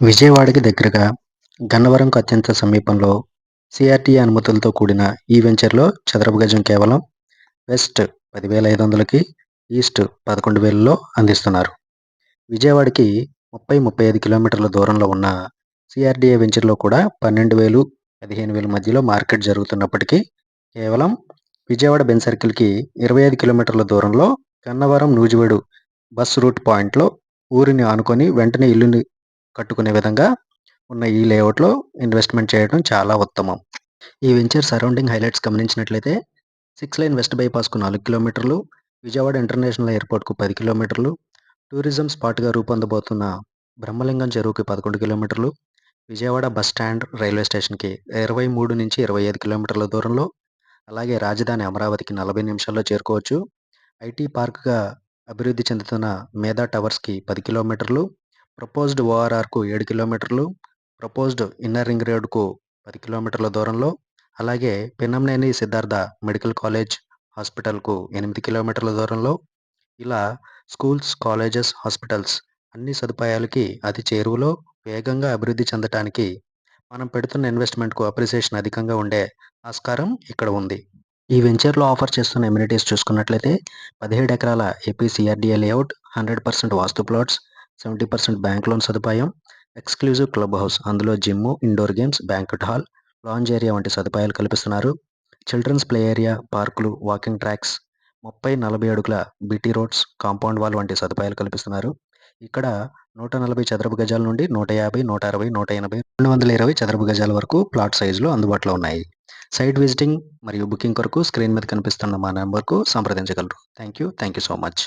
విజయవాడకి దగ్గరగా గన్నవరంకు అత్యంత సమీపంలో సిఆర్‌టిఏ అనుమతులతో కూడిన ఈ వెంచర్‌లో చదరపు గజం కేవలం వెస్ట్ 10,500కి, ఈస్ట్ 11,000లో అందిస్తున్నారు. విజయవాడకి 35 కిలోమీటర్ల దూరంలో ఉన్న సిఆర్‌డిఏ వెంచర్‌లో కూడా 12,000, 15,000 మధ్యలో మార్కెట్ జరుగుతున్నప్పటికీ కేవలం విజయవాడ బెంజ్ సర్కిల్‌కి 25 కిలోమీటర్ల దూరంలో గన్నవరం నూజివీడు బస్ రూట్ పాయింట్‌లో ఊరిని ఆనుకొని వెంటనే ఇల్లుని కట్టుకునే విధంగా ఉన్న ఈ లేఅవుట్‌లో ఇన్వెస్ట్‌మెంట్ చేయడం చాలా ఉత్తమం. ఈ వెంచర్ సరౌండింగ్ హైలైట్స్ గమనించినట్లయితే 6 లైన్ వెస్ట్ బైపాస్‌కు 4 కిలోమీటర్లు, విజయవాడ ఇంటర్నేషనల్ ఎయిర్‌పోర్ట్‌కు 10 కిలోమీటర్లు, టూరిజం స్పాట్‌గా రూపొందబోతున్న బ్రహ్మలింగం చెరువుకి 11 కిలోమీటర్లు, విజయవాడ బస్ స్టాండ్, రైల్వే స్టేషన్‌కి 23-25 కిలోమీటర్ల దూరంలో, అలాగే రాజధాని అమరావతికి 40 నిమిషాల్లో చేరుకోవచ్చు. ఐటీ పార్క్‌గా అభివృద్ధి చెందుతున్న మేధా టవర్స్‌కి 10 కిలోమీటర్లు, ప్రపోజ్డ్ ఓఆర్ఆర్‌కు 7 కిలోమీటర్లు, ప్రపోజ్డ్ ఇన్నర్ రింగ్ రోడ్‌కు 10 కిలోమీటర్ల దూరంలో, అలాగే పిన్నంనేని సిద్ధార్థ మెడికల్ కాలేజ్, హాస్పిటల్‌కు 8 కిలోమీటర్ల దూరంలో, ఇలా స్కూల్స్, కాలేజెస్, హాస్పిటల్స్ అన్ని సదుపాయాలకి అతి చేరువలో వేగంగా అభివృద్ధి చెందటానికి మనం పెడుతున్న ఇన్వెస్ట్‌మెంట్‌కు అప్రిసియేషన్ అధికంగా ఉండే ఆస్కారం ఇక్కడ ఉంది. ఈ వెంచర్‌లో ఆఫర్ చేస్తున్న అమ్యూనిటీస్ చూసుకున్నట్లయితే 17 ఎకరాల AP CRDA layout, 100% vastu plots, 70% bank loan సదుపాయం, ఎక్స్‌క్లూజివ్ క్లబ్ హౌస్ అందులో gym, indoor games, banquet hall, lounge area వంటి సదుపాయాలు కల్పిస్తున్నారు. చిల్డ్రన్స్ ప్లే ఏరియా, పార్కులు, వాకింగ్ ట్రాక్స్, 30, 40 అడుగుల బీటీ రోడ్స్, కాంపౌండ్ వాల్ వంటి సదుపాయాలు కల్పిస్తున్నారు. ఇక్కడ 140 చదరపు గజాల నుండి 150, 160, 180, 220 చదరపు గజాల వరకు ప్లాట్ సైజులు అందుబాటులో ఉన్నాయి. సైట్ విజిటింగ్ మరియు బుకింగ్ కొరకు స్క్రీన్ మీద కనిపిస్తున్న మా నంబర్‌కు సంప్రదించగలరు. Thank you so much.